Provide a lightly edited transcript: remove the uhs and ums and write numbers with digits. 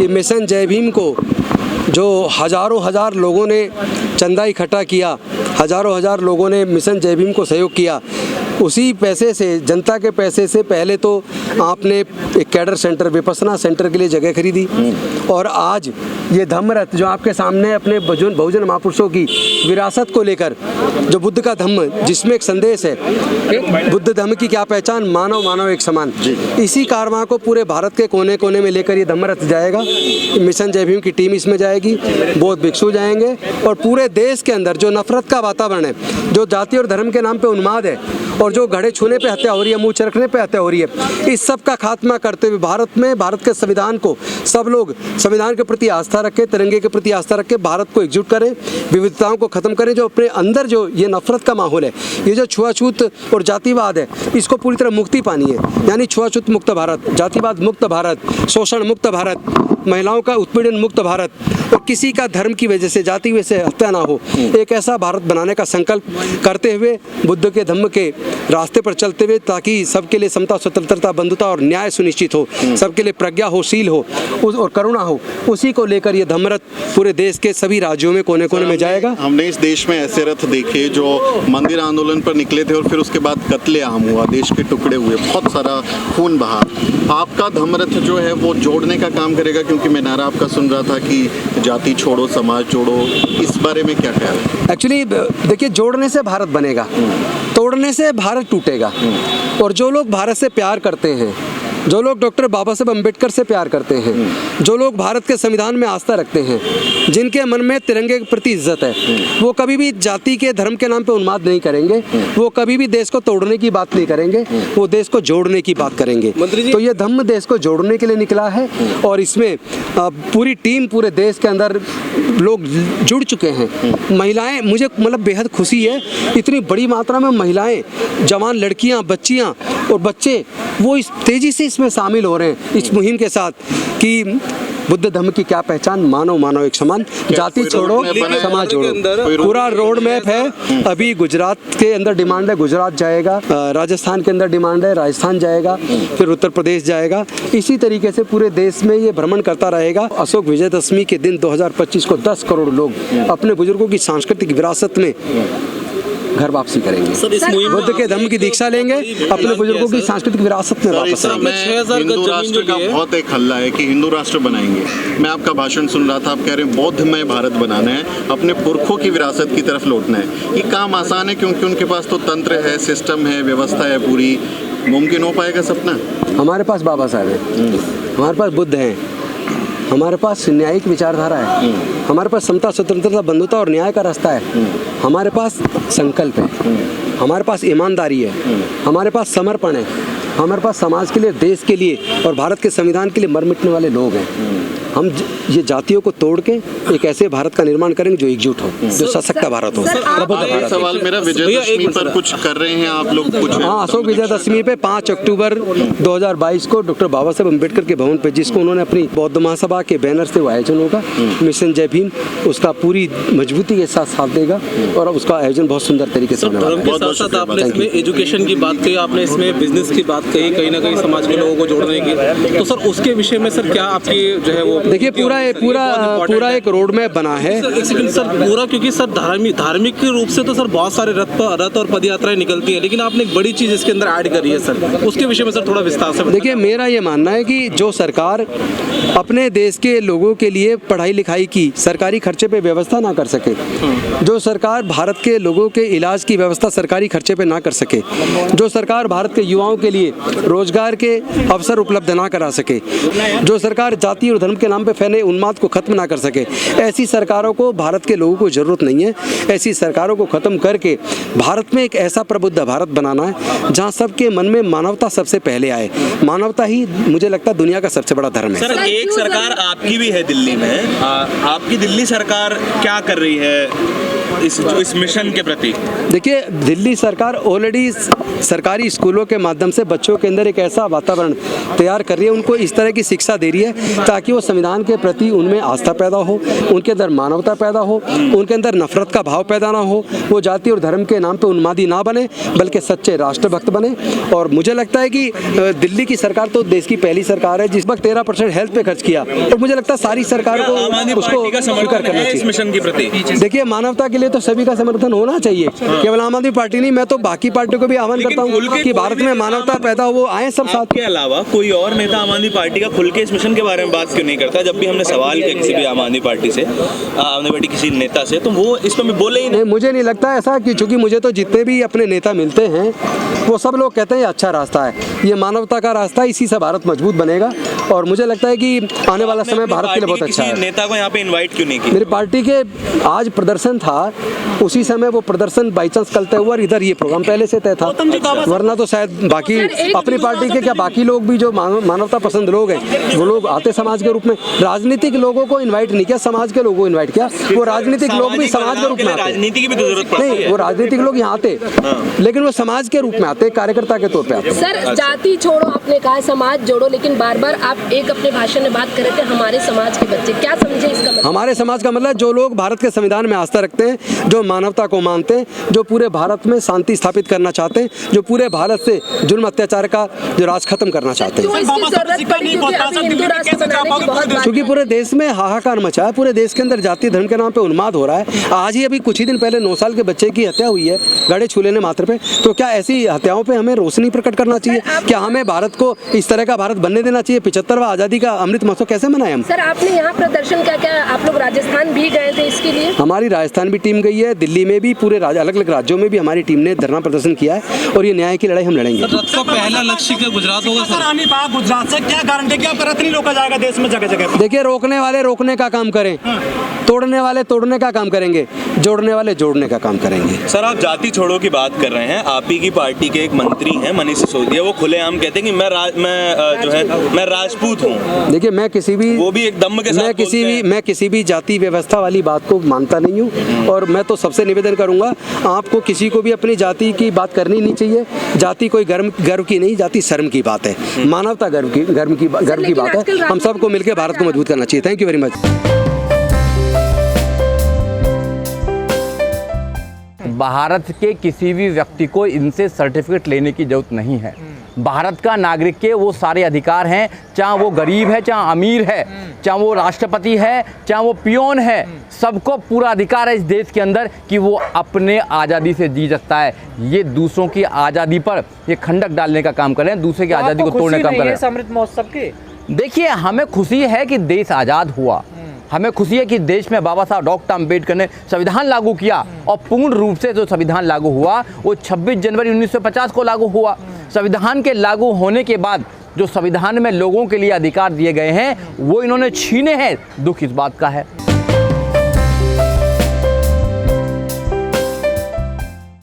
कि मिशन जय भीम को जो हज़ारों हज़ार लोगों ने चंदा इकट्ठा किया, हज़ारों हज़ार लोगों ने मिशन जय भीम को सहयोग किया, उसी पैसे से, जनता के पैसे से पहले तो आपने एक कैडर सेंटर, विपස්සना सेंटर के लिए जगह खरीदी और आज ये धम्म रथ जो आपके सामने अपने बहुजन महापुरुषों की विरासत को लेकर, जो बुद्ध का धम्म, जिसमें एक संदेश है, बुद्ध धम्म की क्या पहचान, मानव मानव एक समान, इसी कारवां को पूरे भारत के कोने कोने में लेकर ये धम्म रथ जाएगा। मिशन जय भीम की टीम इसमें जाएगी, बौद्ध भिक्षु जाएंगे और पूरे देश के अंदर जो नफरत का वातावरण है, जो जाति और धर्म के नाम पे उन्माद है और जो घड़े छूने पे हत्या हो रही है, मुंह चरखने पे हत्या हो रही है, इस सब का खात्मा करते हुए भारत में, भारत के संविधान को, सब लोग संविधान के प्रति आस्था रखें, तिरंगे के प्रति आस्था रखें, भारत को एकजुट करें, विविधताओं को खत्म करें। जो अपने अंदर जो ये नफरत का माहौल है, ये जो छुआछूत और जातिवाद है, इसको पूरी तरह मुक्ति पानी है। यानी छुआछूत मुक्त भारत, जातिवाद मुक्त भारत, शोषण मुक्त भारत, महिलाओं का उत्पीड़न मुक्त भारत और किसी का धर्म की वजह से, जाति की वजह से हत्या ना हो, एक ऐसा भारत बनाने का संकल्प करते हुए, बुद्ध के धम्म के रास्ते पर चलते हुए, ताकि सबके लिए समता, स्वतंत्रता, बंधुता और न्याय सुनिश्चित हो, सबके लिए प्रज्ञा हो, शील हो और करुणा हो, उसी को लेकर ये धम्म रथ पूरे देश के सभी राज्यों में कोने कोने में जाएगा। हमने इस देश में ऐसे रथ देखे जो मंदिर आंदोलन पर निकले थे और फिर उसके बाद कत्लेआम हुआ, देश के टुकड़े हुए, बहुत सारा खून बहा। आपका धम्म रथ जो है वो जोड़ने का काम करेगा, क्योंकि मैं नारा आपका सुन रहा था कि जाति छोड़ो समाज जोड़ो, इस बारे में क्या ख्याल है? एक्चुअली देखिए, जोड़ने से भारत बनेगा, तोड़ने से भारत टूटेगा। और जो लोग भारत से प्यार करते हैं, जो लोग डॉक्टर बाबा साहब अम्बेडकर से प्यार करते हैं, जो लोग भारत के संविधान में आस्था रखते हैं, जिनके मन में तिरंगे के प्रति इज्जत है, वो कभी भी जाति के धर्म के नाम पे उन्माद नहीं करेंगे, वो कभी भी देश को तोड़ने की बात नहीं करेंगे, वो देश को जोड़ने की बात करेंगे। तो ये धम्म देश को जोड़ने के लिए निकला है और इसमें पूरी टीम, पूरे देश के अंदर लोग जुड़ चुके हैं। महिलाएं, मुझे मतलब बेहद खुशी है, इतनी बड़ी मात्रा में महिलाएं, जवान लड़कियां, बच्चियां और बच्चे वो इस तेजी से इसमें शामिल हो रहे हैं इस मुहिम के साथ कि बुद्ध धम्म की क्या पहचान, मानव मानव एक समान, जाति छोड़ो समाज जोड़ो। पूरा रोड मैप है। अभी गुजरात के अंदर डिमांड है, गुजरात जाएगा, राजस्थान के अंदर डिमांड है, राजस्थान जाएगा, फिर उत्तर प्रदेश जाएगा। इसी तरीके से पूरे देश में ये भ्रमण करता रहेगा। अशोक विजयदशमी के दिन 2025 को 10 करोड़ लोग अपने बुजुर्गों की सांस्कृतिक विरासत में घर वापसी करेंगे, बुद्ध के धम्म की दीक्षा लेंगे, अपने बुजुर्गों की सांस्कृतिक विरासत में वापस आएंगे। हिंदू राष्ट्र का बहुत एक हल्ला है कि हिंदू राष्ट्र बनाएंगे। मैं आपका भाषण सुन रहा था, आप कह रहे हैं बौद्धमय भारत बनाना है, अपने पुरखों की विरासत की तरफ लौटना है। ये काम आसान है क्योंकि उनके पास तो तंत्र है, सिस्टम है, व्यवस्था है पूरी। मुमकिन हो पाएगा सपना? हमारे पास बाबा साहब है, हमारे पास बुद्ध है, हमारे पास न्यायिक विचारधारा है, हमारे पास समता, स्वतंत्रता, बंधुता और न्याय का रास्ता है, हमारे पास संकल्प है, हमारे पास ईमानदारी है, हमारे पास समर्पण है, हमारे पास समाज के लिए, देश के लिए और भारत के संविधान के लिए मर मिटने वाले लोग हैं। हम ये जातियों को तोड़ के एक ऐसे भारत का निर्माण करेंगे जो एकजुट हो, जो सशक्त भारत हो, प्रबुद्ध भारत। सवाल मेरा विजयदशमी पर कुछ कर रहे हैं आप लोग कुछ? हाँ, अशोक विजयदशमी पे 5 अक्टूबर 2022 को डॉक्टर बाबा साहब अम्बेडकर के भवन पे, जिसको उन्होंने अपनी बौद्ध महासभा के बैनर से वो आयोजन होगा, मिशन जय भीम उसका पूरी मजबूती के साथ साथ देगा और उसका आयोजन बहुत सुंदर तरीके से होने वाला है। आपने इसमें एजुकेशन की बात कही, आपने इसमें बिजनेस की बात कही, कहीं ना कहीं समाज के लोगों को जोड़ने की, तो सर उसके विषय में सर क्या आपकी जो है वो? देखिए, पूरा एक रोड मैप बना है सर पूरा, क्योंकि सर धार्मिक रूप से तो सर बहुत सारे रथ और पद यात्राएं निकलती है, लेकिन आपने एक बड़ी चीज इसके अंदर ऐड करी है सर, उसके विषय में सर थोड़ा विस्तार से। देखिए, मेरा ये मानना है कि जो सरकार अपने देश के लोगों के लिए पढ़ाई लिखाई की सरकारी खर्चे पे व्यवस्था ना कर सके, जो सरकार भारत के लोगों के इलाज की व्यवस्था सरकारी खर्चे पे ना कर सके, जो सरकार भारत के युवाओं के लिए रोजगार के अवसर उपलब्ध ना करा सके, जो सरकार जाति और धर्म के नाम पे फैले उन्माद को खत्म ना कर सके, ऐसी सरकारों को भारत के लोगों को जरूरत नहीं है। ऐसी सरकारों को खत्म करके भारत में एक ऐसा प्रबुद्ध भारत बनाना है जहां सबके मन में मानवता सबसे पहले आए। मानवता ही मुझे लगता है दुनिया का सबसे बड़ा धर्म है। सर, एक सरकार आपकी भी है दिल्ली में, आपकी दिल्ली सरकार क्या कर रही है इस मिशन के प्रति? देखिए, दिल्ली सरकार ऑलरेडी सरकारी स्कूलों के माध्यम से बच्चों के अंदर एक ऐसा वातावरण तैयार कर रही है, उनको इस तरह की शिक्षा दे रही है ताकि वो संविधान के प्रति उनमें आस्था पैदा हो, उनके अंदर मानवता पैदा हो, उनके अंदर नफरत का भाव पैदा ना हो, वो जाति और धर्म के नाम पे उन्मादी ना बने बल्कि सच्चे राष्ट्रभक्त बने। और मुझे लगता है कि दिल्ली की सरकार तो देश की पहली सरकार है जिस वक्त 13% हेल्थ पे खर्च किया, और मुझे लगता है सारी सरकारों को उसको स्वीकार करना चाहिए। इस मिशन के प्रति देखिए, मानवता के लिए तो सभी का समर्थन होना चाहिए, केवल आम आदमी पार्टी नहीं, मैं तो बाकी पार्टियों को भी आह्वान करता हूँ कि भारत में मानवता पैदा हो, वो आए सब साथ। के अलावा कोई और नेता आम आदमी पार्टी का खुल के इस मिशन के बारे में बात क्यों नहीं करता? जब भी हमने सवाल किया किसी भी आम आदमी पार्टी से, आम आदमी पार्टी किसी नेता से, तो वो इस पर बोले ही नहीं। मुझे नहीं लगता ऐसा, कि चूंकि मुझे तो जितने भी अपने नेता मिलते हैं वो सब लोग कहते हैं ये अच्छा रास्ता है, ये मानवता का रास्ता है, इसी से भारत मजबूत बनेगा। और मुझे लगता है कि आने वाला समय भारत के लिए बहुत अच्छा है। नेता को यहाँ पे इनवाइट क्यों नहीं किया? मेरी पार्टी के आज प्रदर्शन था, उसी समय वो प्रदर्शन बाई चांस कल तय हुआ, इधर ये प्रोग्राम पहले से तय था, वरना तो शायद बाकी अपनी पार्टी के क्या बाकी लोग भी जो मानवता पसंद लोग हैं वो लोग आते समाज के रूप में। राजनीतिक लोगों को इन्वाइट नहीं किया, समाज के लोगों को इन्वाइट किया। वो राजनीतिक लोग भी समाज के रूप में आते, राजनीति की भी जरूरत नहीं, वो राजनीतिक लोग यहाँ आते लेकिन वो समाज के रूप में आते, कार्यकर्ता के तौर पे आते। सर, जाति छोड़ो आपने कहा, समाज जोड़ो, लेकिन बार बार आप एक अपने भाषण में बात कर रहे थे हमारे समाज के बच्चे, क्या समझे इसका मतलब? हमारे समाज का मतलब जो लोग भारत के संविधान में आस्था रखते हैं, जो मानवता को मानते हैं, जो पूरे भारत में शांति स्थापित करना चाहते हैं, जो पूरे भारत से जुल्म अत्याचार का जो राज खत्म करना चाहते हैं। क्योंकि पूरे देश में हाहाकार मचा है, पूरे देश के अंदर जाति धर्म के नाम पे उन्माद हो रहा है। आज ही अभी कुछ ही दिन पहले 9 साल के बच्चे की हत्या हुई है गड़े छू लेने मात्र पे। तो क्या ऐसी हत्याओं पे हमें रोशनी प्रकट करना चाहिए? क्या हमें भारत को इस तरह का भारत बनने देना चाहिए? 75वां आजादी का अमृत महोत्सव कैसे मनाएं हम? सर, आपने यहाँ प्रदर्शन क्या आप लोग राजस्थान भी गए थे इसके लिए? हमारी राजस्थान भी टीम गई है, दिल्ली में भी, पूरे अलग अलग राज्यों में भी हमारी टीम ने धरना प्रदर्शन किया है और ये न्याय की लड़ाई हम लड़ेंगे। सबका पहला लक्ष्य क्या गुजरात होगा सर? गुजरात से क्या गारंटी कि आपका रथ नहीं रोका जाएगा देश में जगह जगह? देखिए, रोकने वाले रोकने का काम करें, तोड़ने वाले तोड़ने का काम करेंगे, जोड़ने वाले जोड़ने का काम करेंगे। सर, आप जाति छोड़ो की बात कर रहे हैं, आप ही की पार्टी के एक मंत्री हैं मनीष सिसोदिया, वो खुलेआम कहते हैं कि मैं राजपूत हूँ। देखिए, मैं किसी भी वो भी एक दम के साथ मैं किसी भी जाति व्यवस्था वाली बात को मानता नहीं हूँ, और मैं तो सबसे निवेदन करूँगा, आपको किसी को भी अपनी जाति की बात करनी नहीं चाहिए। जाति कोई गर्व की नहीं, जाति शर्म की बात है, मानवता गर्व की बात है। हम सबको मिलकर भारत को मजबूत करना चाहिए। Thank you very much. Bharat के किसी भी व्यक्ति को इनसे सर्टिफिकेट लेने की जरूरत नहीं है। भारत का नागरिक के वो सारे अधिकार हैं, चाहे वो गरीब है, चाहे अमीर है, चाहे वो राष्ट्रपति है, चाहे वो पियोन है, सबको पूरा अधिकार है इस देश के अंदर कि वो अपने आज़ादी से जी सकता है। ये दूसरों की आज़ादी पर ये खंडक डालने का काम कर रहे हैं, दूसरे की आज़ादी को तोड़ने का काम कर रहे हैं। अमृत महोत्सव के देखिए, हमें खुशी है कि देश आज़ाद हुआ, हमें खुशी है कि देश में बाबा साहब डॉक्टर अम्बेडकर ने संविधान लागू किया, और पूर्ण रूप से जो संविधान लागू हुआ वो 26 जनवरी 1950 को लागू हुआ। संविधान के लागू होने के बाद जो संविधान में लोगों के लिए अधिकार दिए गए हैं वो इन्होंने छीने हैं, दुख इस बात का है।